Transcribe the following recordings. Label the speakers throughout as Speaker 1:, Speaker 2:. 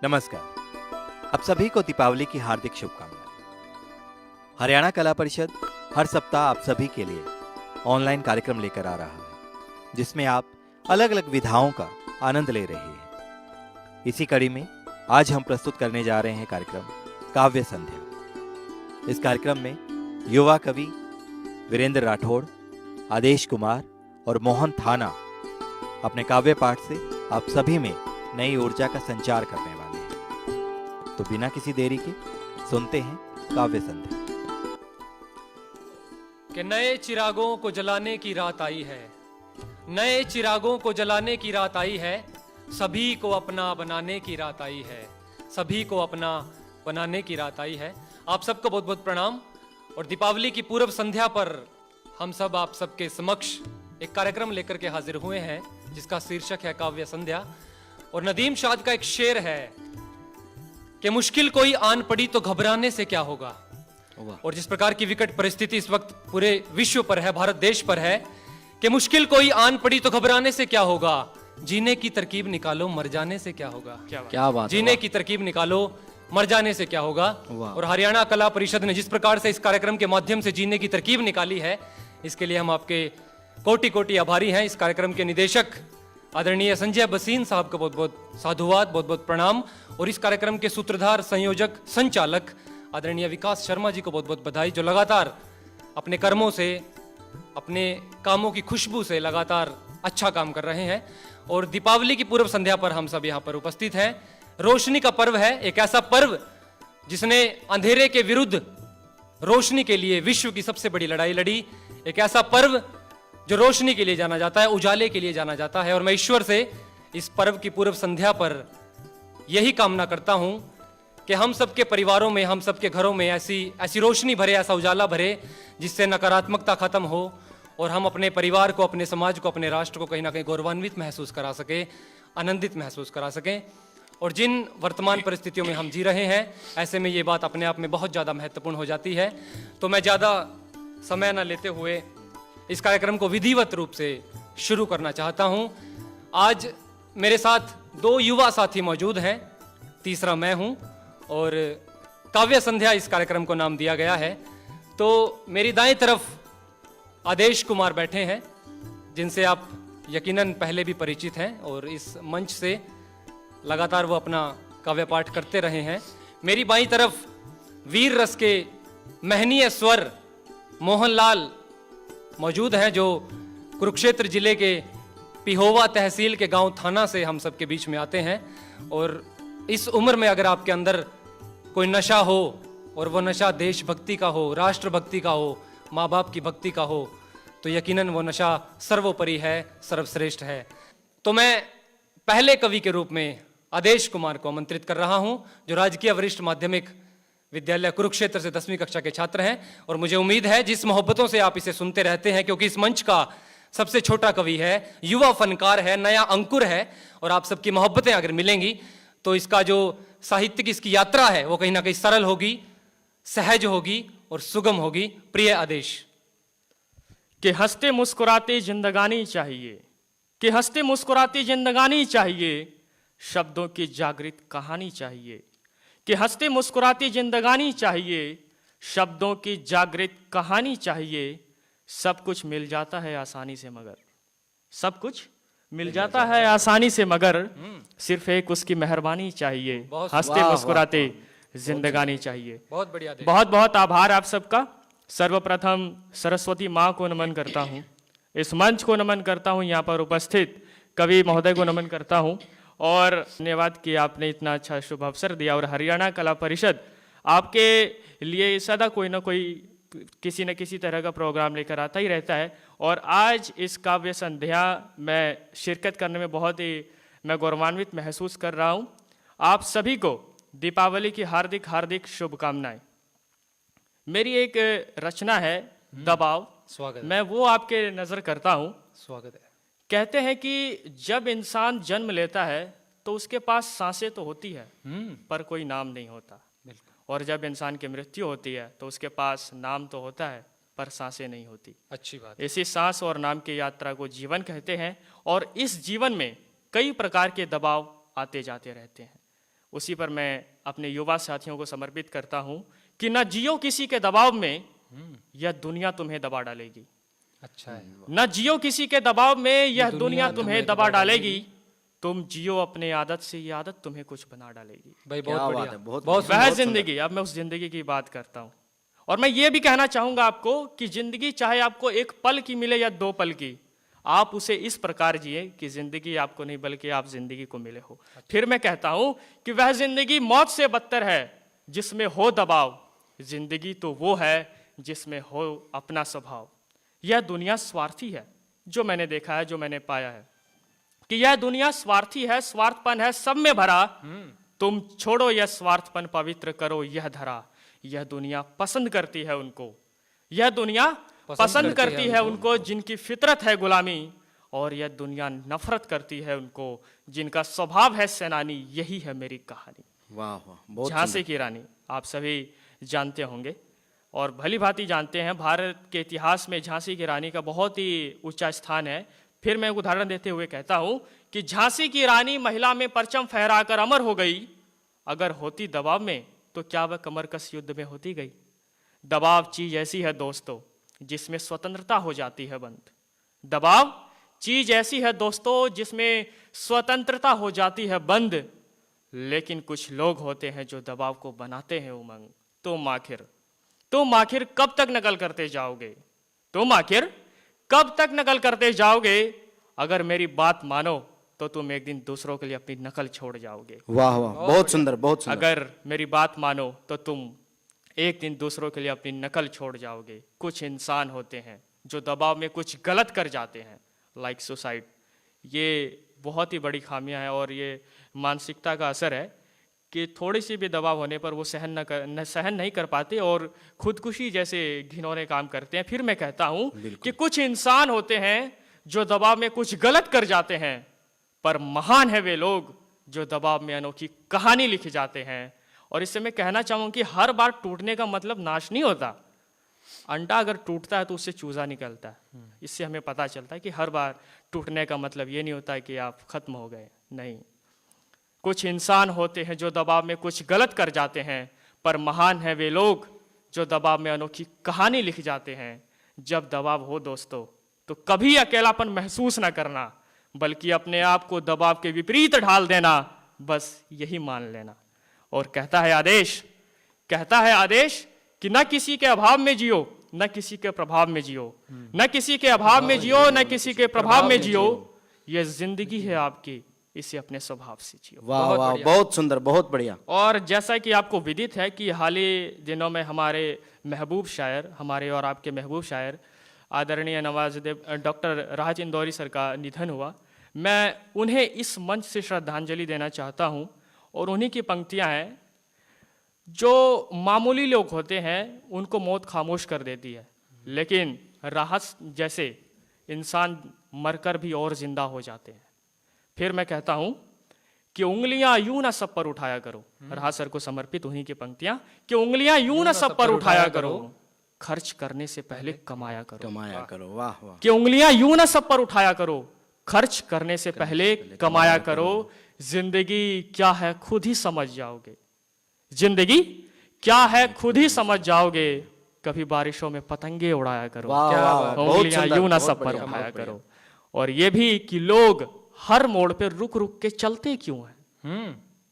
Speaker 1: नमस्कार। आप सभी को दीपावली की हार्दिक शुभकामनाएं। हरियाणा कला परिषद हर सप्ताह आप सभी के लिए ऑनलाइन कार्यक्रम लेकर आ रहा है, जिसमें आप अलग अलग विधाओं का आनंद ले रहे हैं। इसी कड़ी में आज हम प्रस्तुत करने जा रहे हैं कार्यक्रम काव्य संध्या। इस कार्यक्रम में युवा कवि वीरेंद्र राठौड़, आदेश कुमार और मोहन थाना अपने काव्य पाठ से आप सभी में नई ऊर्जा का संचार करने वाले हैं। तो बिना किसी देरी के सुनते हैं काव्य संध्या।
Speaker 2: कि नए चिरागों को जलाने की रात आई है, नए चिरागों को जलाने की रात आई है, सभी को अपना बनाने की रात आई है, सभी को अपना बनाने की रात आई है। आप सबको बहुत बहुत प्रणाम। और दीपावली की पूर्व संध्या पर हम सब आप सबके समक्ष एक कार्यक्रम लेकर के हाजिर हुए हैं, जिसका शीर्षक है काव्य संध्या। और नदीम शाद का एक शेर है कि मुश्किल कोई आन पड़ी तो घबराने से क्या होगा। और जिस प्रकार की विकट परिस्थिति इस वक्त पूरे विश्व पर है, भारत देश पर है, कि मुश्किल कोई आन पड़ी तो घबराने से क्या होगा, जीने की तरकीब निकालो मर जाने से क्या होगा। क्या बात, जीने की तरकीब निकालो मर जाने से क्या होगा। और हरियाणा कला परिषद ने जिस प्रकार से इस कार्यक्रम के माध्यम से जीने की तरकीब निकाली है, इसके लिए हम आपके कोटि कोटि आभारी हैं। इस कार्यक्रम के निदेशक आदरणीय संजय बसीन साहब को बहुत बहुत साधुवाद, बहुत बहुत प्रणाम। और इस कार्यक्रम के सूत्रधार, संयोजक, संचालक आदरणीय विकास शर्मा जी को बहुत बहुत बधाई, जो लगातार अपने कर्मों से, अपने कामों की खुशबू से लगातार अच्छा काम कर रहे हैं। और दीपावली की पूर्व संध्या पर हम सब यहाँ पर उपस्थित हैं। रोशनी का पर्व है, एक ऐसा पर्व जिसने अंधेरे के विरुद्ध रोशनी के लिए विश्व की सबसे बड़ी लड़ाई लड़ी। एक ऐसा पर्व जो रोशनी के लिए जाना जाता है, उजाले के लिए जाना जाता है। और मैं ईश्वर से इस पर्व की पूर्व संध्या पर यही कामना करता हूं कि हम सबके परिवारों में, हम सबके घरों में ऐसी रोशनी भरे, ऐसा उजाला भरे, जिससे नकारात्मकता खत्म हो और हम अपने परिवार को, अपने समाज को, अपने राष्ट्र को कहीं ना कहीं गौरवान्वित महसूस करा सके, आनंदित महसूस करा सकें। और जिन वर्तमान परिस्थितियों में हम जी रहे हैं, ऐसे में ये बात अपने आप में बहुत ज़्यादा महत्वपूर्ण हो जाती है। तो मैं ज़्यादा समय न लेते हुए इस कार्यक्रम को विधिवत रूप से शुरू करना चाहता हूं। आज मेरे साथ दो युवा साथी मौजूद हैं, तीसरा मैं हूं। और काव्य संध्या इस कार्यक्रम को नाम दिया गया है। तो मेरी दाएं तरफ आदेश कुमार बैठे हैं, जिनसे आप यकीनन पहले भी परिचित हैं और इस मंच से लगातार वो अपना काव्य पाठ करते रहे हैं। मेरी बाईं तरफ वीर रस के महनीय स्वर मोहनलाल मौजूद हैं, जो कुरुक्षेत्र जिले के पिहोवा तहसील के गांव थाना से हम सबके बीच में आते हैं। और इस उम्र में अगर आपके अंदर कोई नशा हो, और वो नशा देशभक्ति का हो, राष्ट्रभक्ति का हो, माँ बाप की भक्ति का हो, तो यकीनन वो नशा सर्वोपरि है, सर्वश्रेष्ठ है। तो मैं पहले कवि के रूप में आदेश कुमार को आमंत्रित कर रहा हूं, जो राजकीय वरिष्ठ माध्यमिक विद्यालय कुरुक्षेत्र से 10वीं कक्षा के छात्र हैं। और मुझे उम्मीद है, जिस मोहब्बतों से आप इसे सुनते रहते हैं, क्योंकि इस मंच का सबसे छोटा कवि है, युवा फनकार है, नया अंकुर है, और आप सबकी मोहब्बतें अगर मिलेंगी तो इसका जो साहित्य की इसकी यात्रा है वो कहीं ना कहीं सरल होगी, सहज होगी और सुगम होगी। प्रिय आदेश।
Speaker 3: कि हंसते मुस्कुराते जिंदगानी चाहिए, कि हंसते मुस्कुराते जिंदगानी चाहिए, शब्दों की जागृत कहानी चाहिए। कि हंसते मुस्कुराती जिंदगानी चाहिए, शब्दों की जागृत कहानी चाहिए। सब कुछ मिल जाता है आसानी से, मगर सब कुछ मिल जाता है आसानी से, मगर सिर्फ एक उसकी मेहरबानी चाहिए। हंसते मुस्कुराते जिंदगानी चाहिए।
Speaker 2: बहुत बढ़िया।
Speaker 3: बहुत बहुत आभार आप सबका। सर्वप्रथम सरस्वती माँ को नमन करता हूँ, इस मंच को नमन करता हूँ, यहाँ पर उपस्थित कवि महोदय को नमन करता हूँ। और धन्यवाद कि आपने इतना अच्छा शुभ अवसर दिया। और हरियाणा कला परिषद आपके लिए सदा कोई ना कोई, किसी न किसी तरह का प्रोग्राम लेकर आता ही रहता है। और आज इस काव्य संध्या में शिरकत करने में बहुत ही मैं गौरवान्वित महसूस कर रहा हूँ। आप सभी को दीपावली की हार्दिक हार्दिक शुभकामनाएं। मेरी एक रचना है दबाव,
Speaker 2: स्वागत।
Speaker 3: मैं वो आपके नजर करता हूँ।
Speaker 2: स्वागत है।
Speaker 3: कहते हैं कि जब इंसान जन्म लेता है तो उसके पास सांसें तो होती है, पर कोई नाम नहीं होता। और जब इंसान की मृत्यु होती है तो उसके पास नाम तो होता है, पर सांसें नहीं होती।
Speaker 2: अच्छी बात।
Speaker 3: इसी सांस और नाम की यात्रा को जीवन कहते हैं। और इस जीवन में कई प्रकार के दबाव आते जाते रहते हैं। उसी पर मैं अपने युवा साथियों को समर्पित करता हूं कि न जियो किसी के दबाव में, यह दुनिया तुम्हें दबा डालेगी।
Speaker 2: अच्छा है।
Speaker 3: न जियो किसी के दबाव में, यह दुनिया तुम्हें दबा डालेगी। तुम जियो अपने आदत से, ये आदत तुम्हें कुछ बना डालेगी।
Speaker 2: भाई
Speaker 1: क्या
Speaker 2: बहुत
Speaker 1: बात
Speaker 2: बढ़िया,
Speaker 1: है, बहुत
Speaker 2: बहुत
Speaker 3: वह जिंदगी, अब मैं उस जिंदगी की बात करता हूं। और मैं ये भी कहना चाहूंगा आपको कि जिंदगी चाहे आपको एक पल की मिले या 2 पल की, आप उसे इस प्रकार जिए कि जिंदगी आपको नहीं बल्कि आप जिंदगी को मिले हो। फिर मैं कहता हूं कि वह जिंदगी मौत से बदतर है जिसमें हो दबाव। जिंदगी तो वो है जिसमें हो अपना स्वभाव। यह दुनिया स्वार्थी है, जो मैंने देखा है, जो मैंने पाया है कि यह दुनिया स्वार्थी है, स्वार्थपन है सब में भरा। तुम छोड़ो यह स्वार्थपन, पवित्र करो यह धरा। यह दुनिया पसंद करती है उनको, यह दुनिया पसंद करती है उनको जिनकी फितरत है गुलामी। और यह दुनिया नफरत करती है उनको जिनका स्वभाव है सेनानी। यही है मेरी कहानी।
Speaker 1: वाह वाह, बहुत
Speaker 3: झांसी की रानी आप सभी जानते होंगे और भली भांति जानते हैं। भारत के इतिहास में झांसी की रानी का बहुत ही ऊंचा स्थान है। फिर मैं उदाहरण देते हुए कहता हूं कि झांसी की रानी महिला में परचम फहराकर अमर हो गई। अगर होती दबाव में तो क्या वह कमरकस युद्ध में होती गई। दबाव चीज ऐसी है दोस्तों जिसमें स्वतंत्रता हो जाती है बंद। दबाव चीज ऐसी है दोस्तों जिसमें स्वतंत्रता हो जाती है बंद। लेकिन कुछ लोग होते हैं जो दबाव को बनाते हैं उमंग। तुम आखिर कब तक नकल करते जाओगे? तुम आखिर कब तक नकल करते जाओगे? अगर मेरी बात मानो तो तुम एक दिन दूसरों के लिए अपनी नकल छोड़ जाओगे।
Speaker 1: वाह वाह, बहुत सुंदर, बहुत सुंदर।
Speaker 3: अगर मेरी बात मानो तो तुम एक दिन दूसरों के लिए अपनी नकल छोड़ जाओगे। कुछ इंसान होते हैं जो दबाव में कुछ गलत कर जाते हैं, लाइक सुसाइड। ये बहुत ही बड़ी खामियां हैं और ये मानसिकता का असर है कि थोड़ी सी भी दबाव होने पर वो सहन नहीं कर पाते और खुदकुशी जैसे घिनौने काम करते हैं। फिर मैं कहता हूं कि कुछ इंसान होते हैं जो दबाव में कुछ गलत कर जाते हैं, पर महान है वे लोग जो दबाव में अनोखी कहानी लिख जाते हैं। और इससे मैं कहना चाहूंगा कि हर बार टूटने का मतलब नाश नहीं होता। अंडा अगर टूटता है तो उससे चूजा निकलता है। इससे हमें पता चलता है कि हर बार टूटने का मतलब ये नहीं होता है कि आप खत्म हो गए, नहीं। कुछ इंसान होते हैं जो दबाव में कुछ गलत कर जाते हैं, पर महान है वे लोग जो दबाव में अनोखी कहानी लिख जाते हैं। जब दबाव हो दोस्तों तो कभी अकेलापन महसूस ना करना, बल्कि अपने आप को दबाव के विपरीत ढाल देना, बस यही मान लेना। और कहता है आदेश कि न किसी के अभाव में जियो, न किसी के प्रभाव में जियो, न किसी के अभाव में जियो, न किसी के प्रभाव में जियो। यह जिंदगी है आपकी, इसे अपने स्वभाव से जियो।
Speaker 1: वाह वाह, बहुत सुंदर, बहुत बढ़िया।
Speaker 3: और जैसा कि आपको विदित है कि हाल ही दिनों में हमारे महबूब शायर, हमारे और आपके महबूब शायर आदरणीय नवाजुद्दीन डॉक्टर राहत इंदौरी सर का निधन हुआ। मैं उन्हें इस मंच से श्रद्धांजलि देना चाहता हूं और उन्हीं की पंक्तियां हैं। जो मामूली लोग होते हैं उनको मौत खामोश कर देती है, लेकिन राहत जैसे इंसान मरकर भी और जिंदा हो जाते हैं। फिर मैं कहता हूं कि उंगलियां यूं ना सब पर उठाया करो। राहत सर को समर्पित उन्हीं की पंक्तियां कि उंगलियां यूं ना सब पर उठाया करो, खर्च करने से पहले कमाया करो।
Speaker 1: वाह वाह।
Speaker 3: कि उंगलियां यूं ना सब पर उठाया करो, खर्च करने से पहले कमाया करो। जिंदगी क्या है खुद ही समझ जाओगे। जिंदगी क्या है खुद ही समझ जाओगे। कभी बारिशों में पतंगे उड़ाया करो, उंगलियां यूं ना सब पर उठाया करो। और ये भी कि लोग हर मोड़ पे रुक रुक के चलते क्यों हैं?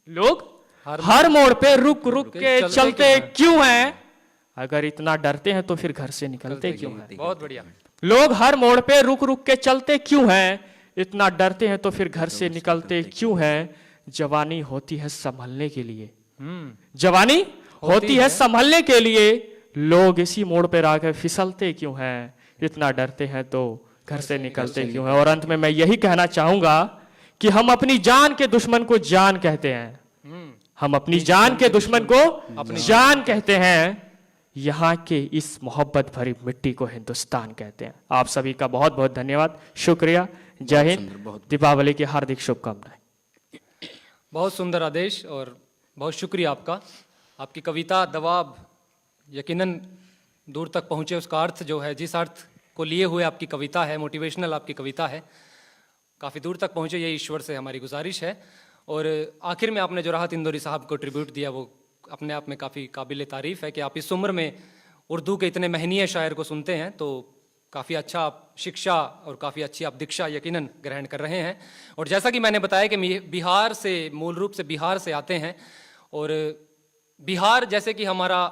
Speaker 3: लोग हर मोड़ पे रुक रुक के चलते क्यों हैं? अगर इतना डरते हैं तो फिर घर से निकलते क्यों हैं?
Speaker 2: बहुत बढ़िया।
Speaker 3: लोग हर मोड़ पे रुक रुक के चलते क्यों हैं? इतना डरते हैं तो फिर घर से निकलते क्यों हैं? जवानी होती है संभलने के लिए, जवानी होती है संभलने के लिए। लोग इसी मोड़ पे आकर फिसलते क्यों हैं? इतना डरते हैं तो घर से निकलते क्यों हैं? और अंत में मैं यही कहना चाहूंगा कि हम अपनी जान के दुश्मन को जान कहते हैं। हम अपनी जान के दुश्मन को जान कहते हैं। यहाँ के इस मोहब्बत भरी मिट्टी को हिंदुस्तान कहते हैं। आप सभी का बहुत बहुत धन्यवाद, शुक्रिया, जय हिंद, दीपावली की हार्दिक शुभकामनाएं।
Speaker 2: बहुत सुंदर आदेश और बहुत शुक्रिया आपका। आपकी कविता दबाव यकीनन दूर तक पहुँचे, उसका अर्थ जो है, जिस अर्थ को लिए हुए आपकी कविता है, मोटिवेशनल आपकी कविता है, काफ़ी दूर तक पहुँचे, ये ईश्वर से हमारी गुजारिश है। और आखिर में आपने जो राहत इंदौरी साहब को ट्रिब्यूट दिया वो अपने आप में काफ़ी काबिल तारीफ़ है कि आप इस उम्र में उर्दू के इतने महनीय शायर को सुनते हैं, तो काफ़ी अच्छा आप शिक्षा और काफ़ी अच्छी आप दीक्षा यकीनन ग्रहण कर रहे हैं। और जैसा कि मैंने बताया कि बिहार से, मूल रूप से बिहार से आते हैं, और बिहार जैसे कि हमारा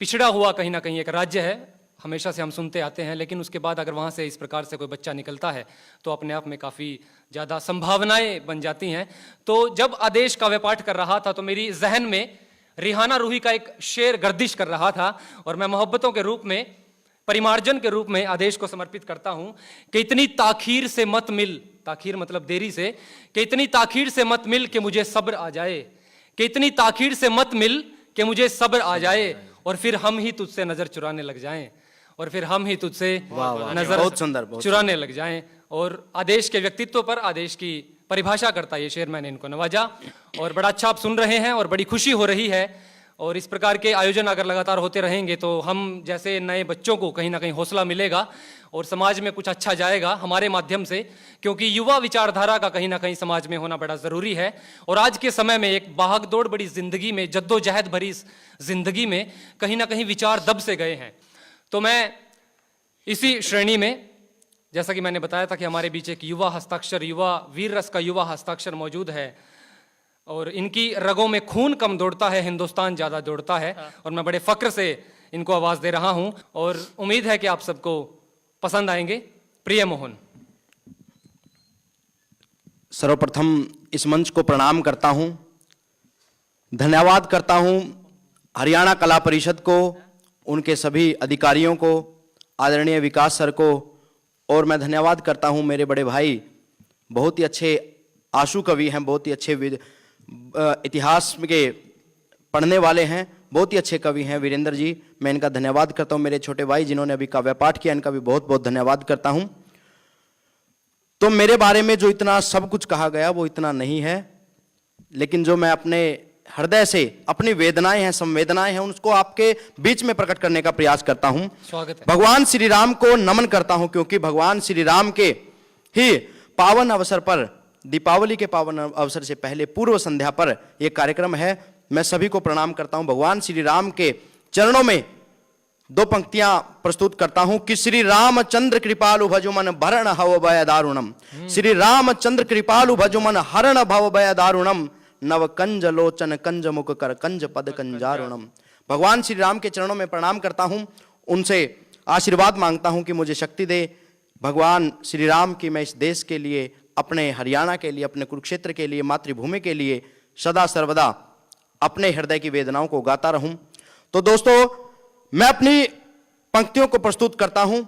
Speaker 2: पिछड़ा हुआ कहीं ना कहीं एक राज्य है, हमेशा से हम सुनते आते हैं, लेकिन उसके बाद अगर वहाँ से इस प्रकार से कोई बच्चा निकलता है तो अपने आप में काफ़ी ज़्यादा संभावनाएं बन जाती हैं। तो जब आदेश काव्य पाठ कर रहा था तो मेरी जहन में रिहाना रूही का एक शेर गर्दिश कर रहा था, और मैं मोहब्बतों के रूप में, परिमार्जन के रूप में आदेश को समर्पित करता हूं कि इतनी ताखीर से मत मिल, ताखीर मतलब देरी से, कि इतनी ताखीर से मत मिल कि मुझे सब्र आ जाए, कि इतनी ताखीर से मत मिल कि मुझे सब्र आ जाए, और फिर हम ही तुझसे नजर चुराने लग जाएं, और फिर हम ही तुझसे नजर
Speaker 4: बहुत सुंदर,
Speaker 2: चुराने लग जाएं। और आदेश के व्यक्तित्व पर आदेश की परिभाषा करता ये शेर मैंने इनको नवाजा, और बड़ा अच्छा आप सुन रहे हैं और बड़ी खुशी हो रही है। और इस प्रकार के आयोजन अगर लगातार होते रहेंगे तो हम जैसे नए बच्चों को कहीं ना कहीं हौसला मिलेगा और समाज में कुछ अच्छा जाएगा हमारे माध्यम से, क्योंकि युवा विचारधारा का कहीं ना कहीं समाज में होना बड़ा ज़रूरी है। और आज के समय में एक भागदौड़ बड़ी ज़िंदगी में, जद्दोजहद भरी ज़िंदगी में कहीं ना कहीं विचार दब से गए हैं। तो मैं इसी श्रेणी में, जैसा कि मैंने बताया था कि हमारे बीच एक युवा हस्ताक्षर, युवा वीर रस का युवा हस्ताक्षर मौजूद है, और इनकी रगों में खून कम दौड़ता है, हिंदुस्तान ज़्यादा दौड़ता है, और मैं बड़े फ़क्र से इनको आवाज़ दे रहा हूं, और उम्मीद है कि आप सबको पसंद आएंगे। प्रिय मोहन।
Speaker 4: सर्वप्रथम इस मंच को प्रणाम करता हूं, धन्यवाद करता हूं हरियाणा कला परिषद को, उनके सभी अधिकारियों को, आदरणीय विकास सर को, और मैं धन्यवाद करता हूं मेरे बड़े भाई, बहुत ही अच्छे आशु कवि हैं, बहुत ही अच्छे इतिहास के पढ़ने वाले हैं, बहुत ही अच्छे कवि हैं वीरेंद्र जी, मैं इनका धन्यवाद करता हूं। मेरे छोटे भाई जिन्होंने अभी काव्य पाठ किया, इनका भी बहुत बहुत धन्यवाद करता हूं। तो मेरे बारे में जो इतना सब कुछ कहा गया वो इतना नहीं है, लेकिन जो मैं अपने हृदय से अपनी वेदनाएं हैं, संवेदनाएं हैं, उसको आपके बीच में प्रकट करने का प्रयास करता हूं।
Speaker 2: स्वागत है।
Speaker 4: भगवान श्री राम को नमन करता हूं, क्योंकि भगवान श्री राम के ही पावन अवसर पर, दीपावली के पावन अवसर से पहले पूर्व संध्या पर यह कार्यक्रम है। मैं सभी को प्रणाम करता हूं। भगवान श्री राम के चरणों में दो पंक्तियां प्रस्तुत करता हूं कि श्री रामचंद्र कृपालु भजुमन भरण हव भय दारुणम, श्री रामचंद्र कृपालु भजुमन हरण भव भय दारुणम, नव कंज लोचन कंज मुख कर कंज पद कंजारुणम। भगवान श्री राम के चरणों में प्रणाम करता हूं, उनसे आशीर्वाद मांगता हूं कि मुझे शक्ति दे। भगवान श्री राम की मैं इस देश के लिए, अपने हरियाणा के लिए, अपने कुरुक्षेत्र के लिए, मातृभूमि के लिए सदा सर्वदा अपने हृदय की वेदनाओं को गाता रहूं। तो दोस्तों, मैं अपनी पंक्तियों को प्रस्तुत करता हूं,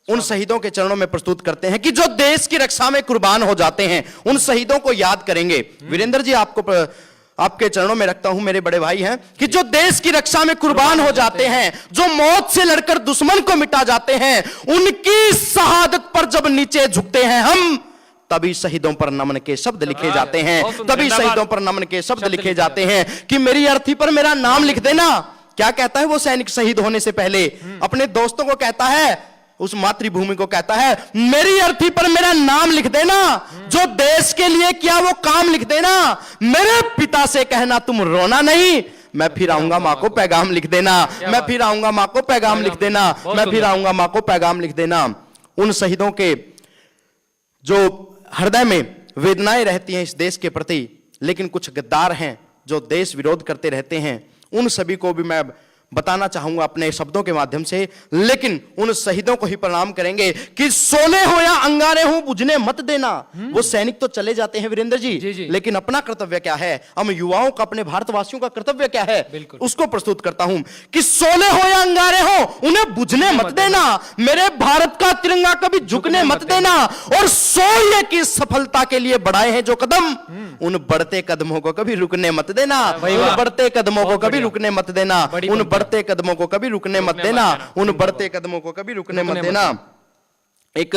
Speaker 4: उन शहीदों के चरणों में प्रस्तुत करते हैं कि जो देश की रक्षा में कुर्बान हो जाते हैं, उन शहीदों को याद करेंगे। वीरेंद्र जी, आपके चरणों में रखता हूं, मेरे बड़े भाई हैं, कि जो देश की रक्षा में कुर्बान हो जाते हैं, जो मौत से लड़कर दुश्मन को मिटा जाते हैं, उनकी शहादत पर जब नीचे झुकते हैं हम, तभी शहीदों पर नमन के शब्द लिखे जाते हैं, तभी शहीदों पर नमन के शब्द लिखे जाते हैं कि मेरी अर्थी पर मेरा नाम लिख देना। क्या कहता है वो सैनिक शहीद होने से पहले? अपने दोस्तों को कहता है, उस मातृभूमि को कहता है, मेरी अर्थी पर मेरा नाम लिख देना, जो देश के लिए किया वो काम लिख देना, मेरे पिता से कहना तुम रोना नहीं, मैं फिर आऊंगा मां को पैगाम लिख देना, मैं फिर आऊंगा मां को पैगाम लिख देना, मैं फिर आऊंगा मां को पैगाम लिख देना। उन शहीदों के जो हृदय में वेदनाएं रहती हैं इस देश के प्रति, लेकिन कुछ गद्दार हैं जो देश विरोध करते रहते हैं, उन सभी को भी मैं बताना चाहूंगा अपने शब्दों के माध्यम से। लेकिन उन शहीदों को ही प्रणाम करेंगे कि सोने हो या अंगारे हो बुझने मत देना। वो सैनिक तो चले जाते हैं वीरेंद्र जी, लेकिन अपना कर्तव्य क्या है, हम युवाओं का, अपने भारतवासियों का कर्तव्य क्या है, उसको प्रस्तुत करता हूं कि सोने हो या अंगारे हो उन्हें बुझने मत देना, मेरे भारत का तिरंगा कभी झुकने मत देना, और सोने की सफलता के लिए बढ़ाए हैं जो कदम, उन बढ़ते कदमों को कभी रुकने मत देना, उन बढ़ते कदमों को कभी रुकने मत देना, उन बढ़ते कदमों को कभी रुकने मत देना, उन बढ़ते कदमों को कभी रुकने मत देना। एक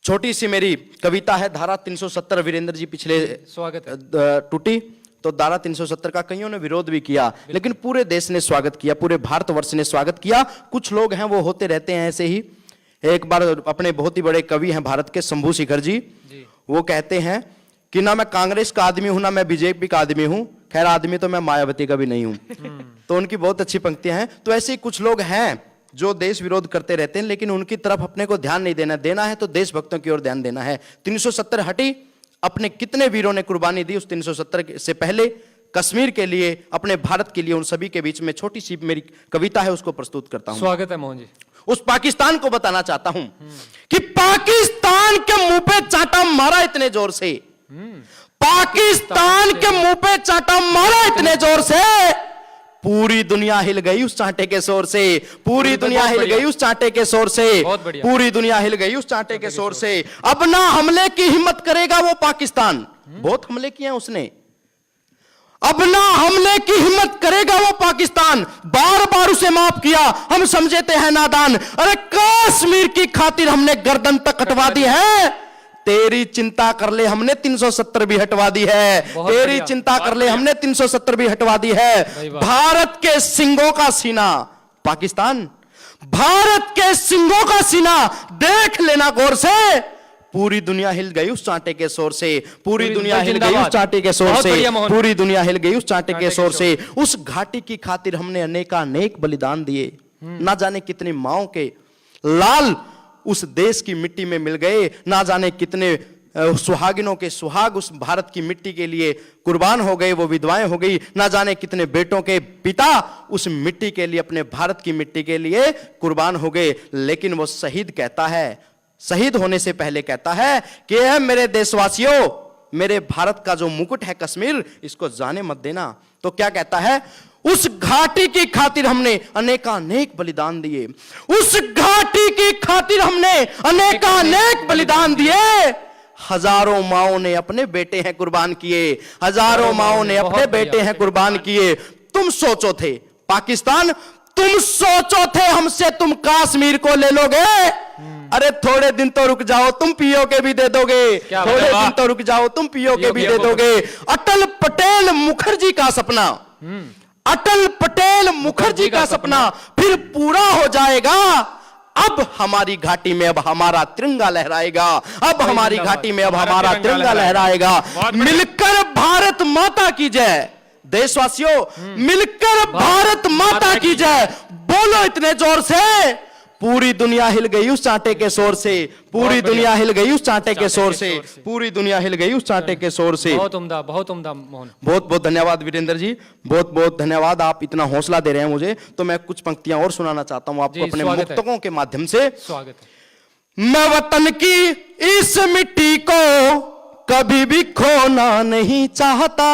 Speaker 4: छोटी सी मेरी कविता है, धारा 370 वीरेंद्र जी पिछले
Speaker 2: स्वागत है
Speaker 4: टूटी, तो धारा 370 का कईयों ने विरोध भी किया, लेकिन पूरे देश ने स्वागत किया, पूरे भारतवर्ष ने स्वागत किया। कुछ लोग हैं वो होते रहते हैं ऐसे ही। एक बार अपने बहुत ही बड़े कवि हैं भारत के, शंभू शेखर जी, वो कहते हैं कि ना मैं कांग्रेस का आदमी हूं ना मैं बीजेपी का आदमी हूं, खैर आदमी तो मैं मायावती का भी नहीं हूं। तो उनकी बहुत अच्छी पंक्तियां हैं। तो ऐसे ही कुछ लोग हैं जो देश विरोध करते रहते हैं, लेकिन उनकी तरफ अपने को ध्यान नहीं देना है तो देशभक्तों की ओर ध्यान देना है। 370 हटी, अपने कितने वीरों ने कुर्बानी दी उस 370 से पहले कश्मीर के लिए, अपने भारत के लिए, उन सभी के बीच में छोटी सी मेरी कविता है, उसको प्रस्तुत करता हूं।
Speaker 2: स्वागत है मोहन जी।
Speaker 4: उस पाकिस्तान को बताना चाहता हूं कि पाकिस्तान के मुंह पे चाटा मारा इतने जोर से, पाकिस्तान के मुंह पे चाटा मारा इतने जोर से, पूरी दुनिया हिल गई उस चांटे के शोर से, पूरी दुनिया हिल गई उस चांटे के शोर से, पूरी दुनिया हिल गई उस चांटे के शोर से। अब ना हमले की हिम्मत करेगा वो पाकिस्तान, बहुत हमले किए हैं उसने, अब ना हमले की हिम्मत करेगा वो पाकिस्तान, बार बार उसे माफ किया, हम समझते हैं नादान। अरे कश्मीर की खातिर हमने गर्दन तक कटवा दी है, तेरी चिंता कर ले हमने 370 भी हटवा दी है, तेरी चिंता कर ले हमने 370 भी हटवा दी है। भारत के सिंगों का सीना पाकिस्तान, भारत के सिंगों का सीना देख लेना गौर से, पूरी दुनिया हिल गई उस चांटे के शोर से, पूरी दुनिया हिल गई उस चांटे के शोर से, पूरी दुनिया हिल गई उस चांटे के शोर से। उस घाटी की खातिर हमने अनेकानेक बलिदान दिए, ना जाने कितनी माओं के लाल उस देश की मिट्टी में मिल गए, ना जाने कितने सुहागिनों के सुहाग उस भारत की मिट्टी के लिए कुर्बान हो गए, वो विधवाएं हो गई, ना जाने कितने बेटों के पिता उस मिट्टी के लिए, अपने भारत की मिट्टी के लिए कुर्बान हो गए। लेकिन वो शहीद कहता है, शहीद होने से पहले कहता है कि है मेरे देशवासियों, मेरे भारत का जो मुकुट है कश्मीर, इसको जाने मत देना। तो क्या कहता है, उस घाटी की खातिर हमने अनेकानेक बलिदान दिए, उस घाटी की खातिर हमने अनेकानेक बलिदान दिए। हजारों माओं ने अपने बेटे हैं कुर्बान किए, हजारों माओं ने अपने बेटे हैं कुर्बान किए। तुम सोचो थे पाकिस्तान, तुम सोचो थे हमसे तुम कश्मीर को ले लोगे, अरे थोड़े दिन तो रुक जाओ, तुम पीओ के भी दे दोगे, थोड़े दिन तो रुक जाओ, तुम पीओ के भी दे दोगे। अटल पटेल मुखर्जी का सपना, अटल पटेल मुखर्जी का सपना फिर पूरा हो जाएगा। अब हमारी घाटी में अब हमारा तिरंगा लहराएगा, अब हमारी घाटी में अब हमारा तिरंगा लहराएगा। मिलकर भारत माता की जय, देशवासियों मिलकर भारत माता की जय बोलो इतने जोर से, पूरी दुनिया हिल गई उस चांटे के शोर से, पूरी दुनिया हिल गई उस चांटे के शोर से, पूरी दुनिया हिल गई उस चांटे के शोर से।
Speaker 2: बहुत उम्दा मोहन।
Speaker 4: बहुत बहुत धन्यवाद वीरेंद्र जी, बहुत बहुत धन्यवाद, आप इतना हौसला दे रहे हैं मुझे। तो मैं कुछ पंक्तियां और सुनाना चाहता हूं आपको अपने मुक्तकों के माध्यम से।
Speaker 2: स्वागत है।
Speaker 4: मैं वतन की इस मिट्टी को कभी भी खोना नहीं चाहता।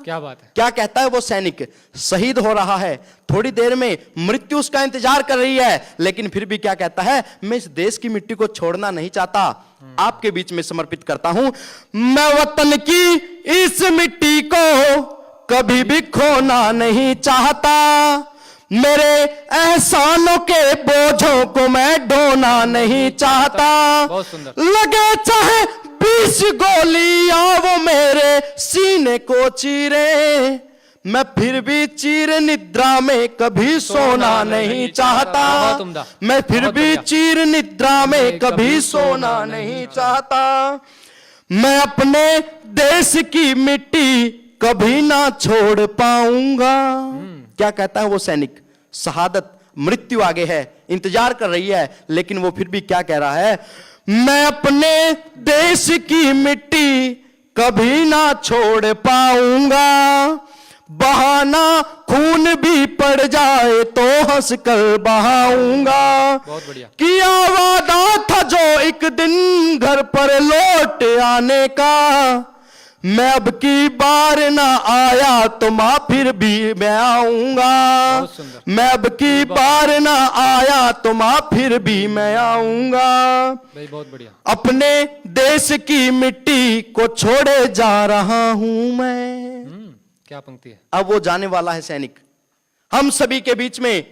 Speaker 2: क्या बात है,
Speaker 4: क्या कहता है वो सैनिक, शहीद हो रहा है, थोड़ी देर में मृत्यु उसका इंतजार कर रही है, लेकिन फिर भी क्या कहता है, मैं इस देश की मिट्टी को छोड़ना नहीं चाहता, आपके बीच में समर्पित करता हूं। मैं वतन की इस मिट्टी को कभी भी खोना नहीं चाहता, मेरे एहसानों के बोझों को मैं ढोना नहीं चाहता।
Speaker 2: बहुत सुंदर।
Speaker 4: लगे चाहे 20 गोलियां वो मेरे सीने को चीरे, मैं फिर भी चीर निद्रा में कभी सोना नहीं चाहता, मैं फिर भी चीर निद्रा में कभी सोना नहीं चाहता। मैं अपने देश की मिट्टी कभी ना छोड़ पाऊंगा। क्या कहता है वो सैनिक, शहादत मृत्यु आगे है, इंतजार कर रही है, लेकिन वो फिर भी क्या कह रहा है, मैं अपने देश की मिट्टी कभी ना छोड़ पाऊंगा, बहाना खून भी पड़ जाए तो हंस कर बहाऊंगा।
Speaker 2: बहुत बढ़िया।
Speaker 4: किया वादा था जो एक दिन घर पर लौट आने का, मैं अब की बार ना आया तो मां फिर भी मैं आऊंगा, मैं अब की बार ना आया तो मां फिर भी मैं आऊंगा।
Speaker 2: भाई बहुत बढ़िया।
Speaker 4: अपने देश की मिट्टी को छोड़े जा रहा हूं मैं।
Speaker 2: क्या पंक्ति है।
Speaker 4: अब वो जाने वाला है सैनिक, हम सभी के बीच में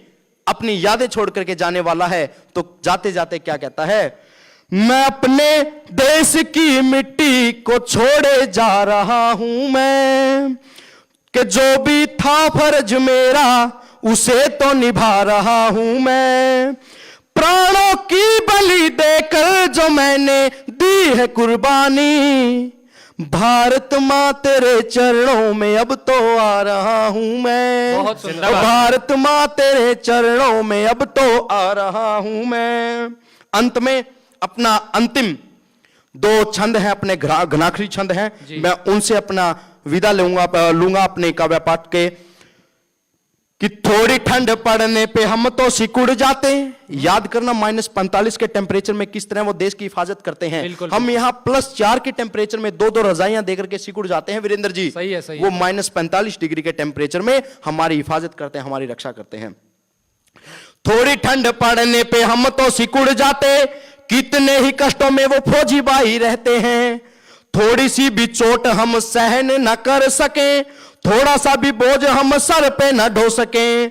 Speaker 4: अपनी यादें छोड़ करके जाने वाला है। तो जाते जाते क्या कहता है, मैं अपने देश की मिट्टी को छोड़े जा रहा हूं मैं, कि जो भी था फर्ज मेरा उसे तो निभा रहा हूं मैं, प्राणों की बलि देकर जो मैंने दी है कुर्बानी, भारत माँ तेरे चरणों में अब तो आ रहा हूं मैं।
Speaker 2: बहुत सुंदर।
Speaker 4: भारत माँ तेरे चरणों में अब तो आ रहा हूं मैं। अंत में अपना अंतिम 2 छंद हैं, अपने घनाखरी छंद हैं, मैं उनसे अपना विदा लूंगा अपने काव्य पाठ के। कि थोड़ी ठंड पड़ने पे हम तो सिकुड़ जाते हैं। याद करना -45 के टेम्परेचर में किस तरह वो देश की हिफाजत करते हैं।
Speaker 2: बिल्कुल,
Speaker 4: हम यहाँ +4 के टेम्परेचर में 2-2 रजाइयां देकर के सिकुड़ जाते हैं वीरेंद्र जी।
Speaker 2: सही है, सही
Speaker 4: वो
Speaker 2: है।
Speaker 4: -45 डिग्री के टेम्परेचर में हमारी हिफाजत करते हैं, हमारी रक्षा करते हैं। थोड़ी ठंड पड़ने पे हम तो सिकुड़ जाते, कितने ही कष्टों में वो फौजी भाई रहते हैं। थोड़ी सी भी चोट हम सहन न कर सके, थोड़ा सा भी बोझ हम सर पे न ढो सके।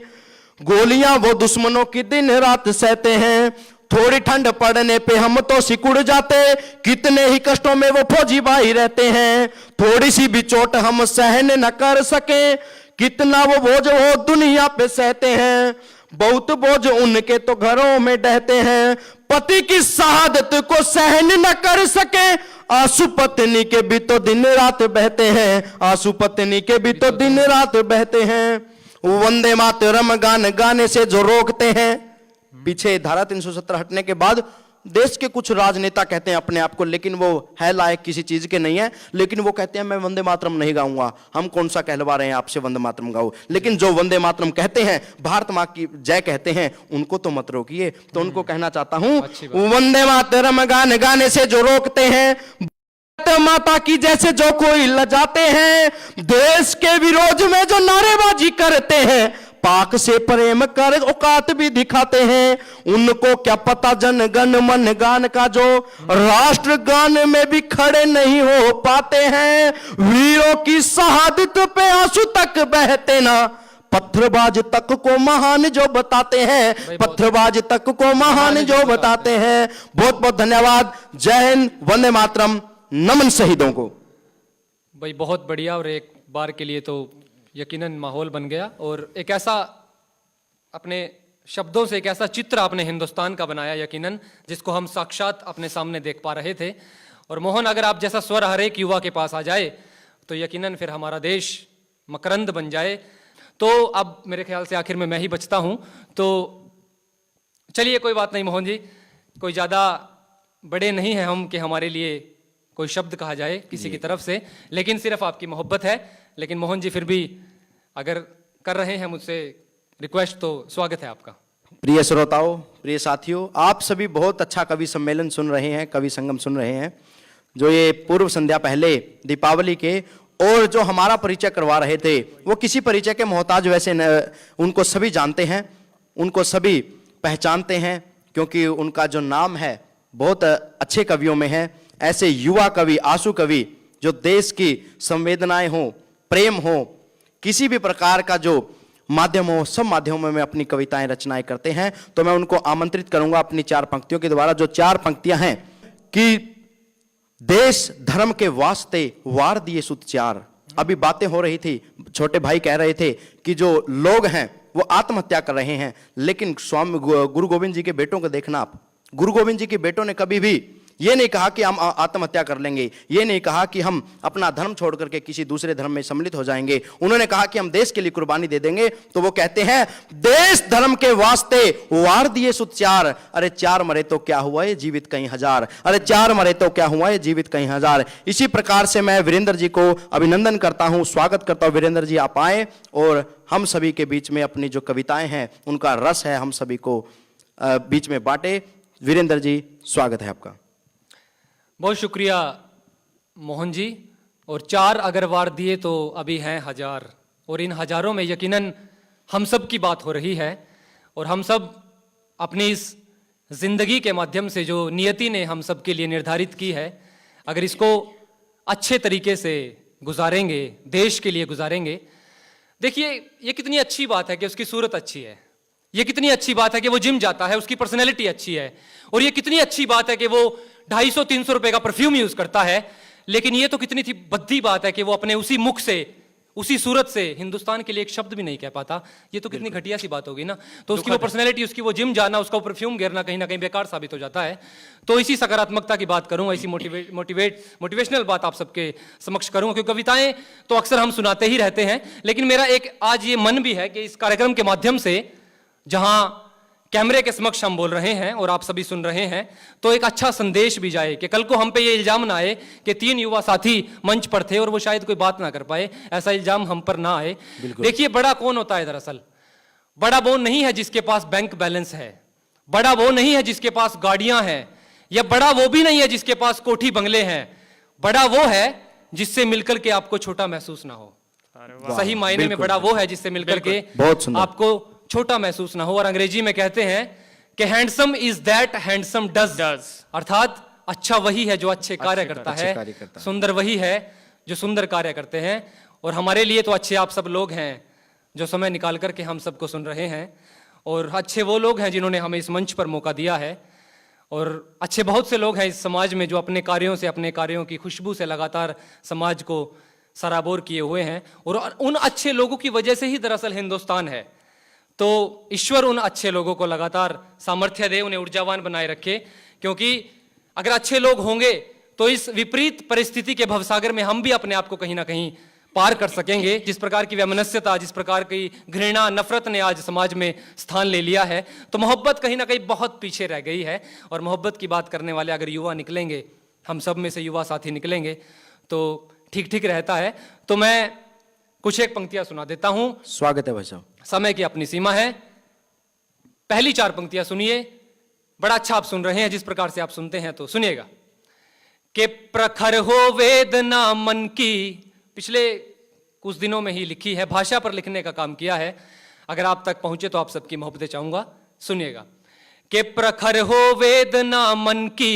Speaker 4: गोलियां वो दुश्मनों की दिन रात सहते हैं। थोड़ी ठंड पड़ने पे हम तो सिकुड़ जाते, कितने ही कष्टों में वो फौजी भाई रहते हैं। थोड़ी सी भी चोट हम सहन न कर सके, कितना वो बोझ वो दुनिया पे सहते हैं। बहुत बोझ उनके तो घरों में डहते हैं, पति की शहादत को सहन न कर सके। आंसू पत्नी के भी तो दिन रात बहते हैं, आंसू पत्नी के भी तो दिन रात बहते हैं। वंदे मातरम गान गाने से जो रोकते हैं। पीछे धारा 370 हटने के बाद देश के कुछ राजनेता कहते हैं अपने आप को, लेकिन वो है लायक किसी चीज के नहीं है, लेकिन वो कहते हैं मैं वंदे मातरम नहीं गाऊंगा। हम कौन सा कहलवा रहे हैं आपसे वंदे मातरम गाओ। लेकिन जो वंदे मातरम कहते हैं, भारत माँ की जय कहते हैं, उनको तो मत रोकिए। तो उनको कहना चाहता हूं, वंदे मातरम गान गाने से जो रोकते हैं, भारत माता की जैसे जो कोई लजाते हैं, देश के विरोध में जो नारेबाजी करते हैं, पाक से प्रेम कर औकात भी दिखाते हैं। उनको क्या पता जन गण मन गान का, जो राष्ट्र गान में भी खड़े नहीं हो पाते हैं। वीरों की शहादत पे आंसू तक बहते ना, पत्थरबाज तक को महान जो बताते हैं, पत्थरबाज तक को महान जो बताते हैं। बहुत बहुत धन्यवाद। जय हिंद, वंदे मातरम, नमन शहीदों को।
Speaker 2: भाई बहुत बढ़िया। और एक बार के लिए तो यकीनन माहौल बन गया, और एक ऐसा अपने शब्दों से एक ऐसा चित्र आपने हिंदुस्तान का बनाया यकीनन, जिसको हम साक्षात अपने सामने देख पा रहे थे। और मोहन, अगर आप जैसा स्वर हर एक युवा के पास आ जाए तो यकीनन फिर हमारा देश मकरंद बन जाए। तो अब मेरे ख्याल से आखिर में मैं ही बचता हूं, तो चलिए कोई बात नहीं मोहन जी, कोई ज़्यादा बड़े नहीं हैं हम कि हमारे लिए कोई शब्द कहा जाए किसी की तरफ से, लेकिन सिर्फ आपकी मोहब्बत है। लेकिन मोहन जी फिर भी अगर कर रहे हैं मुझसे रिक्वेस्ट, तो स्वागत है आपका।
Speaker 4: प्रिय श्रोताओं, प्रिय साथियों, आप सभी बहुत अच्छा कवि सम्मेलन सुन रहे हैं, कवि संगम सुन रहे हैं, जो ये पूर्व संध्या पहले दीपावली के और जो हमारा परिचय करवा रहे थे, वो किसी परिचय के मोहताज वैसे उनको सभी जानते हैं, उनको सभी पहचानते हैं, क्योंकि उनका जो नाम है बहुत अच्छे कवियों में है। ऐसे युवा कवि, आंसू कवि, जो देश की संवेदनाएं हो, प्रेम हो, किसी भी प्रकार का जो माध्यम हो, सब माध्यमों में अपनी कविताएं रचनाएं करते हैं। तो मैं उनको आमंत्रित करूंगा अपनी 4 पंक्तियों के द्वारा। जो 4 पंक्तियां हैं कि देश धर्म के वास्ते वार दिए सुत 4। अभी बातें हो रही थी, छोटे भाई कह रहे थे कि जो लोग हैं वो आत्महत्या कर रहे हैं, लेकिन स्वामी गुरु गोविंद जी के बेटों को देखना आप। गुरु गोविंद जी के बेटों ने कभी भी ये नहीं कहा कि हम आत्महत्या कर लेंगे, ये नहीं कहा कि हम अपना धर्म छोड़ करके किसी दूसरे धर्म में सम्मिलित हो जाएंगे। उन्होंने कहा कि हम देश के लिए कुर्बानी दे देंगे। तो वो कहते हैं, देश धर्म के वास्ते वार दिए सुत 4। अरे 4 मरे तो क्या हुआ, ये जीवित कहीं हजार। अरे 4 मरे तो क्या हुआ, ये जीवित कहीं हजार। इसी प्रकार से मैं वीरेंद्र जी को अभिनंदन करता हूं, स्वागत करता हूं। वीरेंद्र जी आप आए और हम सभी के बीच में अपनी जो कविताएं हैं, उनका रस है, हम सभी को बीच में बांटे। वीरेंद्र जी, स्वागत है आपका।
Speaker 2: बहुत शुक्रिया मोहन जी। और 4 अगर वार दिए तो अभी हैं हजार, और इन हजारों में यकीनन हम सब की बात हो रही है। और हम सब अपनी इस जिंदगी के माध्यम से जो नियति ने हम सब के लिए निर्धारित की है, अगर इसको अच्छे तरीके से गुजारेंगे, देश के लिए गुजारेंगे। देखिए, ये कितनी अच्छी बात है कि उसकी सूरत अच्छी है, ये कितनी अच्छी बात है कि वो जिम जाता है, उसकी पर्सनैलिटी अच्छी है, और ये कितनी अच्छी बात है कि वो 250-300 रुपए का परफ्यूम यूज करता है। लेकिन ये तो कितनी थी भद्दी बात है कि वो अपने उसी मुख से, उसी सूरत से हिंदुस्तान के लिए एक शब्द भी नहीं कह पाता, ये तो कितनी घटिया सी बात होगी ना। तो उसकी वो पर्सनैलिटी, उसकी वो जिम जाना, उसका परफ्यूम गिरना कहीं ना कहीं बेकार साबित हो जाता है। तो इसी सकारात्मकता की बात करूं, ऐसी मोटिवेशनल बात आप सबके समक्ष करूं, क्योंकि कविताएं तो अक्सर हम सुनाते ही रहते हैं, लेकिन मेरा एक आज ये मन भी है कि इस कार्यक्रम के माध्यम से, जहां कैमरे के समक्ष हम बोल रहे हैं और आप सभी सुन रहे हैं, तो एक अच्छा संदेश भी जाए कि कल को हम पे ये इल्जाम ना आए कि 3 युवा साथी मंच पर थे और वो शायद कोई बात ना कर पाए, ऐसा इल्जाम हम पर ना आए। देखिए, बड़ा कौन होता है दरअसल? बड़ा वो नहीं है जिसके पास बैंक बैलेंस है, बड़ा वो नहीं है जिसके पास गाड़ियां हैं, या बड़ा वो भी नहीं है जिसके पास कोठी बंगले हैं। बड़ा वो है जिससे मिलकर के आपको छोटा महसूस ना हो। सही मायने में बड़ा वो है जिससे मिलकर के आपको छोटा महसूस ना हो। और अंग्रेजी में कहते हैं कि handsome is that handsome does, अर्थात अच्छा वही है जो अच्छे कार्य करता है, सुंदर वही है जो सुंदर कार्य करते हैं। और हमारे लिए तो अच्छे आप सब लोग हैं जो समय निकाल करके हम सबको सुन रहे हैं, और अच्छे वो लोग हैं जिन्होंने हमें इस मंच पर मौका दिया है, और अच्छे बहुत से लोग हैं इस समाज में जो अपने कार्यों से, अपने कार्यों की खुशबू से लगातार समाज को सराबोर किए हुए हैं। और उन अच्छे लोगों की वजह से ही दरअसल हिंदुस्तान है। तो ईश्वर उन अच्छे लोगों को लगातार सामर्थ्य दे, उन्हें ऊर्जावान बनाए रखे, क्योंकि अगर अच्छे लोग होंगे तो इस विपरीत परिस्थिति के भवसागर में हम भी अपने आप को कहीं ना कहीं पार कर सकेंगे। जिस प्रकार की वैमनस्यता, जिस प्रकार की घृणा, नफरत ने आज समाज में स्थान ले लिया है, तो मोहब्बत कहीं ना कहीं बहुत पीछे रह गई है। और मोहब्बत की बात करने वाले अगर युवा निकलेंगे, हम सब में से युवा साथी निकलेंगे, तो ठीक ठीक रहता है। तो मैं कुछ एक पंक्तियां सुना देता हूं।
Speaker 4: स्वागत है भाई साहब।
Speaker 2: समय की अपनी सीमा है। पहली 4 पंक्तियां सुनिए, बड़ा अच्छा आप सुन रहे हैं, जिस प्रकार से आप सुनते हैं तो सुनिएगा। कि प्रखर हो वेदना मन की, पिछले कुछ दिनों में ही लिखी है, भाषा पर लिखने का काम किया है। अगर आप तक पहुंचे तो आप सबकी मोहब्बतें चाहूंगा, सुनिएगा। कि प्रखर हो वेदना मन की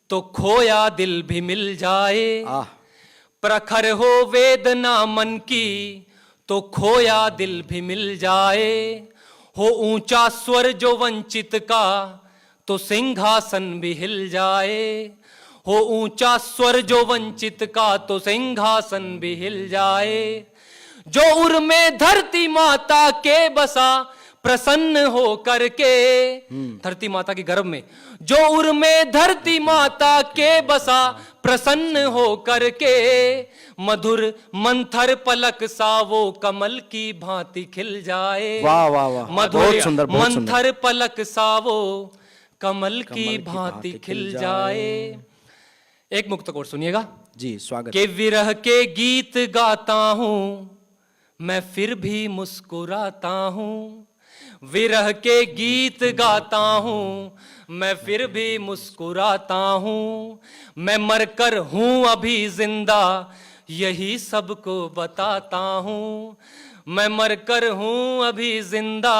Speaker 2: तो खोया दिल भी मिल जाए, प्रखर हो वेदना मन की तो खोया दिल भी मिल जाए, हो ऊंचा स्वर जो वंचित का तो सिंहासन भी हिल जाए, हो ऊंचा स्वर जो वंचित का तो सिंहासन भी हिल जाए, जो उर में धरती माता के बसा प्रसन्न हो करके, धरती माता के गर्भ में, जो उर में धरती माता के बसा प्रसन्न हो करके, मधुर मंथर पलक सा वो कमल की भांति खिल जाए।
Speaker 4: वाह वाह वाह,
Speaker 2: मधुर मंथर पलक सा वो कमल की भांति खिल जाए। एक मुक्तक और सुनिएगा
Speaker 4: जी, स्वागत।
Speaker 2: के विरह के गीत गाता हूं मैं फिर भी मुस्कुराता हूं, विरह के गीत गाता हूं मैं फिर भी मुस्कुराता हूं, मैं मरकर हूं अभी जिंदा यही सबको बताता हूं, मैं मरकर हूं अभी जिंदा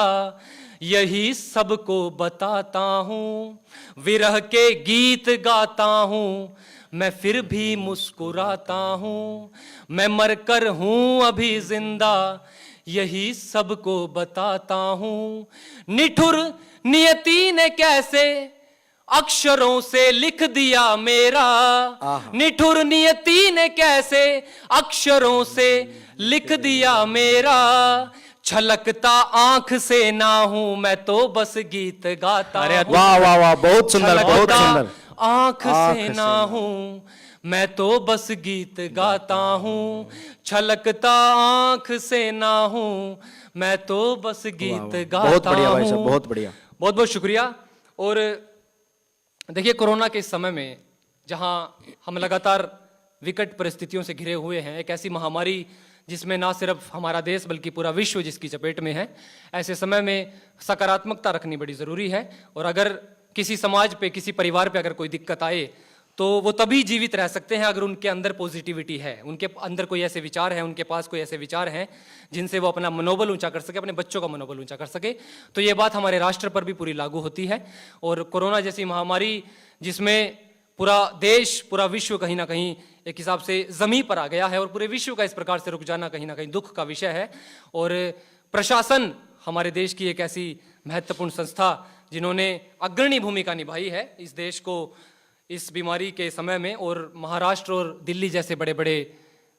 Speaker 2: यही सबको बताता हूं, विरह के गीत गाता हूं मैं फिर भी मुस्कुराता हूं, मैं मरकर हूं अभी जिंदा यही सबको बताता हूं, निठुर नियति ने कैसे अक्षरों से लिख दिया मेरा, निठुर नियति ने कैसे अक्षरों से लिख दिया मेरा, छलकता आंख से ना हूं मैं तो बस गीत गाता।
Speaker 4: वाह वाह वाह, बहुत सुंदर, बहुत सुंदर।
Speaker 2: आंख से ना हूं मैं तो बस गीत गाता हूं, छलकता आंख से ना हूं मैं तो बस गीत गाता हूं।
Speaker 4: बहुत बढ़िया भाई साहब, बहुत बढ़िया,
Speaker 2: बहुत बहुत शुक्रिया। और देखिए, कोरोना के इस समय में जहां हम लगातार विकट परिस्थितियों से घिरे हुए हैं, एक ऐसी महामारी जिसमें ना सिर्फ हमारा देश बल्कि पूरा विश्व जिसकी चपेट में है, ऐसे समय में सकारात्मकता रखनी बड़ी ज़रूरी है। और अगर किसी समाज पे, किसी परिवार पे अगर कोई दिक्कत आए तो वो तभी जीवित रह सकते हैं अगर उनके अंदर पॉजिटिविटी है, उनके अंदर कोई ऐसे विचार हैं, उनके पास कोई ऐसे विचार हैं जिनसे वो अपना मनोबल ऊंचा कर सके, अपने बच्चों का मनोबल ऊंचा कर सके। तो ये बात हमारे राष्ट्र पर भी पूरी लागू होती है। और कोरोना जैसी महामारी जिसमें पूरा देश, पूरा विश्व कहीं ना कहीं एक हिसाब से जमीन पर आ गया है, और पूरे विश्व का इस प्रकार से रुक जाना कहीं ना कहीं दुख का विषय है। और प्रशासन हमारे देश की एक ऐसी महत्वपूर्ण संस्था जिन्होंने अग्रणी भूमिका निभाई है इस देश को इस बीमारी के समय में, और महाराष्ट्र और दिल्ली जैसे बड़े बड़े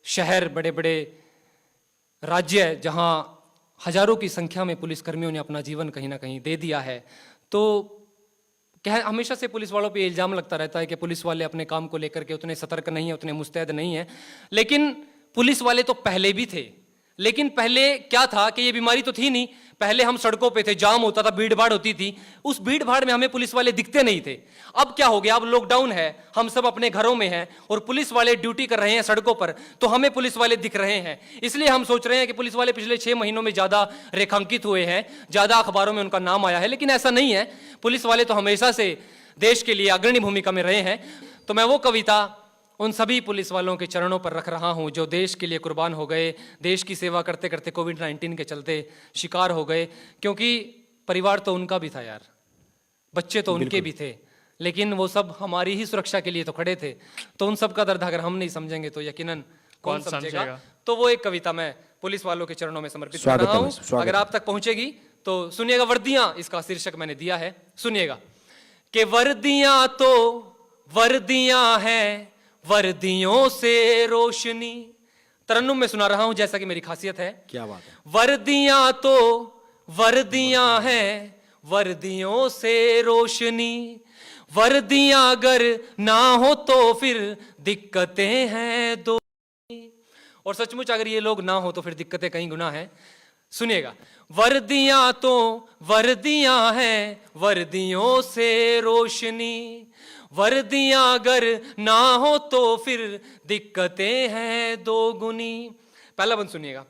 Speaker 2: शहर, बड़े बड़े राज्य जहां हजारों की संख्या में पुलिसकर्मियों ने अपना जीवन कहीं ना कहीं दे दिया है, तो हमेशा से पुलिस वालों पे इल्जाम लगता रहता है कि पुलिस वाले अपने काम को लेकर के उतने सतर्क नहीं है, उतने मुस्तैद नहीं है। लेकिन पुलिस वाले तो पहले भी थे, लेकिन पहले क्या था कि ये बीमारी तो थी नहीं। पहले हम सड़कों पे थे, जाम होता था, भीड़ भाड़ होती थी, उस भीड़ भाड़ में हमें पुलिस वाले दिखते नहीं थे। अब क्या हो गया, अब लॉकडाउन है, हम सब अपने घरों में हैं और पुलिस वाले ड्यूटी कर रहे हैं सड़कों पर, तो हमें पुलिस वाले दिख रहे हैं। इसलिए हम सोच रहे हैं कि पुलिस वाले पिछले 6 महीनों में ज्यादा रेखांकित हुए हैं, ज्यादा अखबारों में उनका नाम आया है, लेकिन ऐसा नहीं है। पुलिस वाले तो हमेशा से देश के लिए अग्रणी भूमिका में रहे हैं। तो मैं वो कविता उन सभी पुलिस वालों के चरणों पर रख रहा हूं जो देश के लिए कुर्बान हो गए, देश की सेवा करते करते कोविड-19 के चलते शिकार हो गए। क्योंकि परिवार तो उनका भी था यार, बच्चे तो उनके भी थे, लेकिन वो सब हमारी ही सुरक्षा के लिए तो खड़े थे। तो उन सब का दर्द अगर हम नहीं समझेंगे तो यकीनन कौन समझेगा। तो वो एक कविता मैं पुलिस वालों के चरणों में समर्पित कर रहा हूं, अगर आप तक पहुंचेगी तो सुनिएगा। वर्दियां इसका शीर्षक मैंने दिया है, सुनिएगा। कि वर्दियां तो वर्दियां हैं, वर्दियों से रोशनी। तरन्नुम में सुना रहा हूं जैसा कि मेरी खासियत है।
Speaker 4: क्या बात है।
Speaker 2: वर्दियां तो वर्दियां हैं, वर्दियों से रोशनी। वर्दियां अगर ना हो तो फिर दिक्कतें हैं दो। और सचमुच अगर ये लोग ना हो तो फिर दिक्कतें कहीं गुना है। सुनिएगा। वर्दियां तो वर्दियां हैं, वर्दियों से रोशनी। वर्दियां अगर ना हो तो फिर दिक्कतें हैं दो गुनी। पहला बंद सुनिएगा।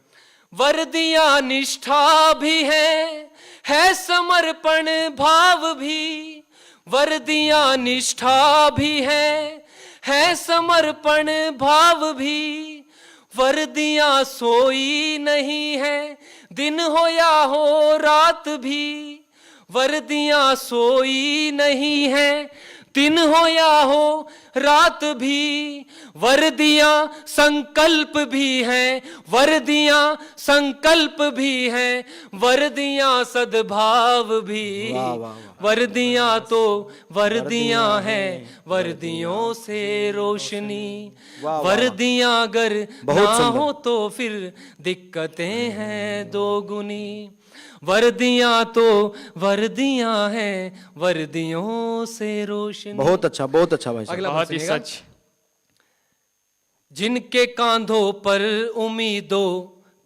Speaker 2: वर्दियां निष्ठा भी है समर्पण भाव भी। वर्दियां निष्ठा भी है समर्पण भाव भी। वर्दियां सोई नहीं है, दिन हो या हो रात भी। वर्दियां सोई नहीं है, दिन हो या हो रात भी। वर्दियां संकल्प भी हैं, वर्दियां संकल्प भी हैं। वर्दियां सद्भाव भी। वर्दियां तो वर्दियां हैं, वर्दियों से रोशनी। वर्दियां अगर ना हो तो फिर दिक्कतें हैं दो गुनी। वर्दियां तो वर्दियां हैं, वर्दियों से रोशनी।
Speaker 4: बहुत अच्छा भाई साहब।
Speaker 3: बहुत ही सच।
Speaker 2: जिनके कांधों पर उम्मीदों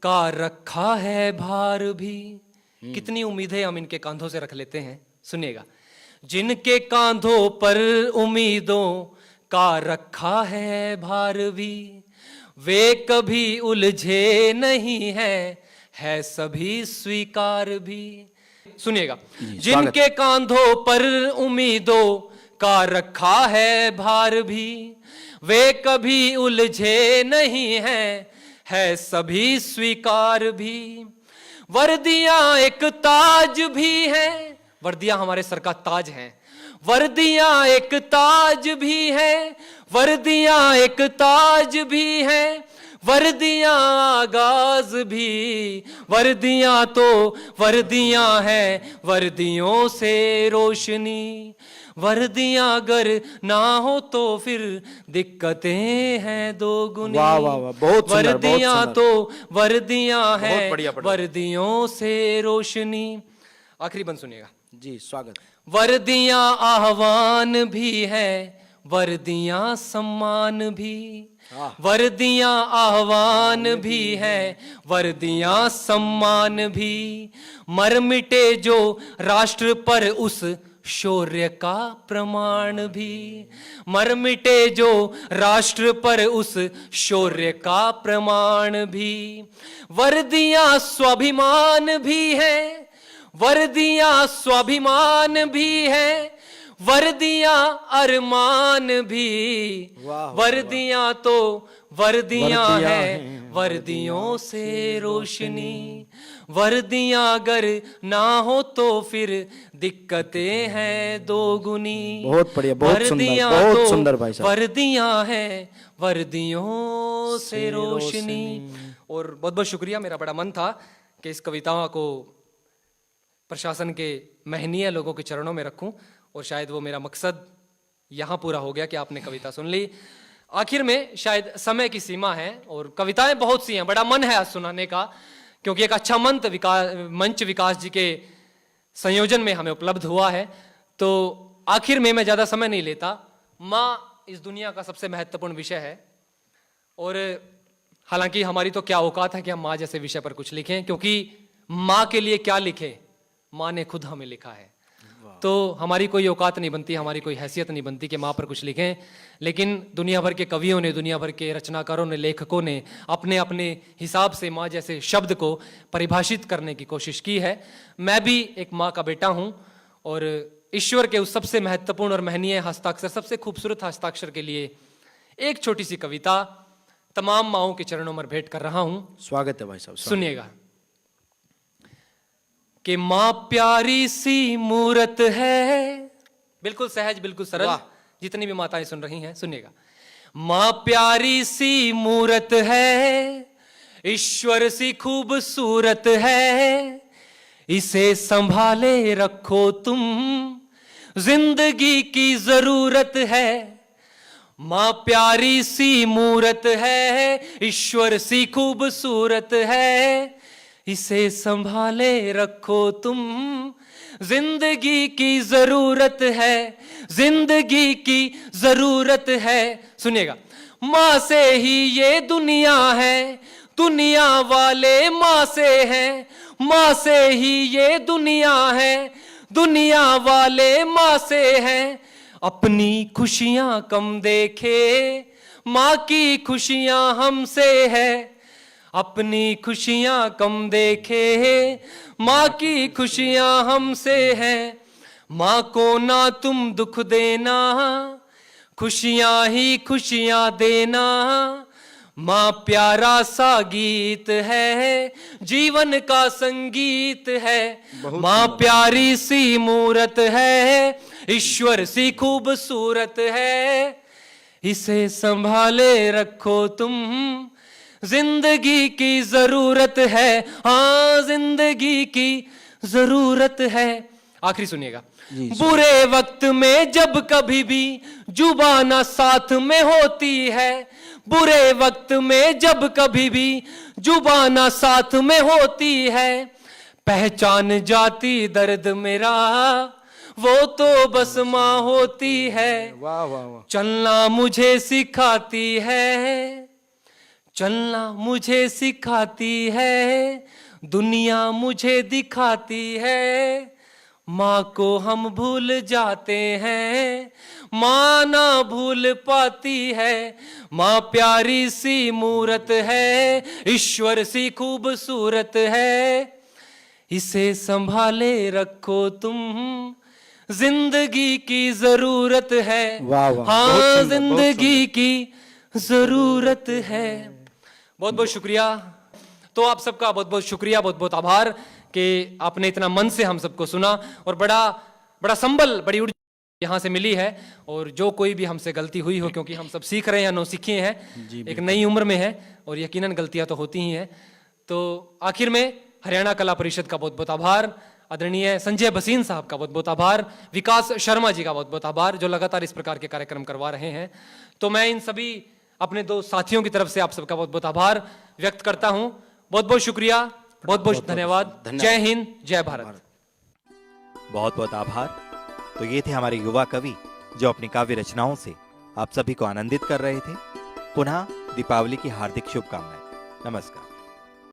Speaker 2: का रखा है भार भी। कितनी उम्मीदें हम इनके कांधों से रख लेते हैं, सुनिएगा। जिनके कांधों पर उम्मीदों का रखा है भार भी। वे कभी उलझे नहीं है सभी स्वीकार भी। सुनिएगा। जिनके कांधों पर उम्मीदों का रखा है भार भी। वे कभी उलझे नहीं है सभी स्वीकार भी। वर्दियां एक ताज भी है, वर्दियां हमारे सर का ताज हैं। वर्दियां एक ताज भी है, वर्दियां एक ताज भी है। वर्दियां आगाज भी। वर्दियां तो वर्दियां हैं, वर्दियों से रोशनी। वर्दियां अगर ना हो तो फिर दिक्कतें हैं दो गुनी।
Speaker 4: वाह वाह वाह, बहुत सुंदर,
Speaker 2: वर्दियां
Speaker 4: बहुत सुंदर।
Speaker 2: तो वर्दियां हैं,
Speaker 4: बढ़िया।
Speaker 2: वर्दियों से रोशनी। आखिरी बंद सुनिएगा
Speaker 4: जी, स्वागत।
Speaker 2: वर्दियां आह्वान भी है, वर्दियां सम्मान भी। वर्दियां आह्वान भी है, वर्दियां सम्मान भी। मर मिटे जो राष्ट्र पर उस शौर्य का प्रमाण भी। मर मिटे जो राष्ट्र पर उस शौर्य का प्रमाण भी। वर्दियां स्वाभिमान भी है, वर्दियां स्वाभिमान भी है। वर्दियां अरमान भी। वर्दियां तो वर्दियां हैं, वर्दियों से रोशनी। वर्दियां अगर ना हो तो फिर दिक्कतें हैं दो गुनी।
Speaker 4: बहुत बढ़िया, बहुत सुंदर, बहुत सुंदर भाई साहब।
Speaker 2: वर्दियां हैं, वर्दियों से रोशनी। और बहुत बहुत शुक्रिया। मेरा बड़ा मन था कि इस कविता को प्रशासन के महनीय लोगों के चरणों में रखूं, और शायद वो मेरा मकसद यहाँ पूरा हो गया कि आपने कविता सुन ली। आखिर में शायद समय की सीमा है और कविताएं बहुत सी हैं, बड़ा मन है आज सुनाने का, क्योंकि एक अच्छा मंच विकास जी के संयोजन में हमें उपलब्ध हुआ है। तो आखिर में मैं ज़्यादा समय नहीं लेता। माँ इस दुनिया का सबसे महत्वपूर्ण विषय है, और हालांकि हमारी तो क्या औकात है कि हम माँ जैसे विषय पर कुछ लिखें, क्योंकि माँ के लिए क्या लिखें, माँ ने खुद हमें लिखा है। तो हमारी कोई औकात नहीं बनती, हमारी कोई हैसियत नहीं बनती कि माँ पर कुछ लिखें। लेकिन दुनिया भर के कवियों ने, दुनिया भर के रचनाकारों ने, लेखकों ने अपने अपने हिसाब से माँ जैसे शब्द को परिभाषित करने की कोशिश की है। मैं भी एक माँ का बेटा हूँ, और ईश्वर के उस सबसे महत्वपूर्ण और महनीय हस्ताक्षर, सबसे खूबसूरत हस्ताक्षर के लिए एक छोटी सी कविता तमाम माँओं के चरणों में भेंट कर रहा हूँ।
Speaker 4: स्वागत है भाई साहब।
Speaker 2: सुनिएगा कि माँ प्यारी सी मूरत है, बिल्कुल सहज, बिल्कुल सरल, जितनी भी माताएं सुन रही हैं सुनिएगा। माँ प्यारी सी मूरत है, ईश्वर सी खूबसूरत है, इसे संभाले रखो तुम, जिंदगी की जरूरत है। माँ प्यारी सी मूरत है, ईश्वर सी खूबसूरत है, इसे संभाले रखो तुम, जिंदगी की जरूरत है, जिंदगी की जरूरत है। सुनिएगा, माँ से ही ये दुनिया है, दुनिया वाले माँ से हैं, माँ से ही ये दुनिया है, दुनिया वाले माँ से हैं। अपनी खुशियां कम देखे, माँ की खुशियां हमसे है, अपनी खुशियां कम देखे, माँ की खुशियां हमसे हैं। माँ को ना तुम दुख देना, खुशियां ही खुशियां देना, माँ प्यारा सा गीत है, जीवन का संगीत है। माँ प्यारी सी मूरत है, ईश्वर सी खूबसूरत है, इसे संभाले रखो तुम, जिंदगी की जरूरत है। हाँ, जिंदगी की जरूरत है। आखिरी सुनिएगा। बुरे वक्त में जब कभी भी जुबाना साथ में होती है, बुरे वक्त में जब कभी भी जुबाना साथ में होती है, पहचान जाती दर्द मेरा, वो तो बस माँ होती है।
Speaker 4: वाह वाह वाह।
Speaker 2: चलना मुझे सिखाती है, चलना मुझे सिखाती है, दुनिया मुझे दिखाती है। माँ को हम भूल जाते हैं, माँ ना भूल पाती है। माँ प्यारी सी मूरत है, ईश्वर सी खूबसूरत है, इसे संभाले रखो तुम, जिंदगी की जरूरत है।
Speaker 4: वाह वाह,
Speaker 2: हाँ,
Speaker 4: बहुत सुंदर,
Speaker 2: जिंदगी की जरूरत है। बहुत बहुत शुक्रिया। तो आप सबका बहुत बहुत शुक्रिया, बहुत बहुत आभार कि आपने इतना मन से हम सबको सुना, और बड़ा संबल, बड़ी ऊर्जा यहाँ से मिली है। और जो कोई भी हमसे गलती हुई हो, क्योंकि हम सब सीख रहे हैं, नौसिखिए हैं, एक नई उम्र में है, और यकीनन गलतियां तो होती ही हैं। तो आखिर में हरियाणा कला परिषद का बहुत बहुत आभार, आदरणीय संजय भसीन साहब का बहुत बहुत आभार, विकास शर्मा जी का बहुत बहुत आभार, जो लगातार इस प्रकार के कार्यक्रम करवा रहे हैं। तो मैं इन सभी अपने दो साथियों की तरफ से आप सबका बहुत बहुत आभार व्यक्त करता हूं। बहुत बहुत शुक्रिया, बहुत बहुत धन्यवाद। जय हिंद, जय भारत।
Speaker 1: बहुत बहुत आभार। तो ये थे हमारे युवा कवि जो अपनी काव्य रचनाओं से आप सभी को आनंदित कर रहे थे। पुनः दीपावली की हार्दिक शुभकामनाएं। नमस्कार।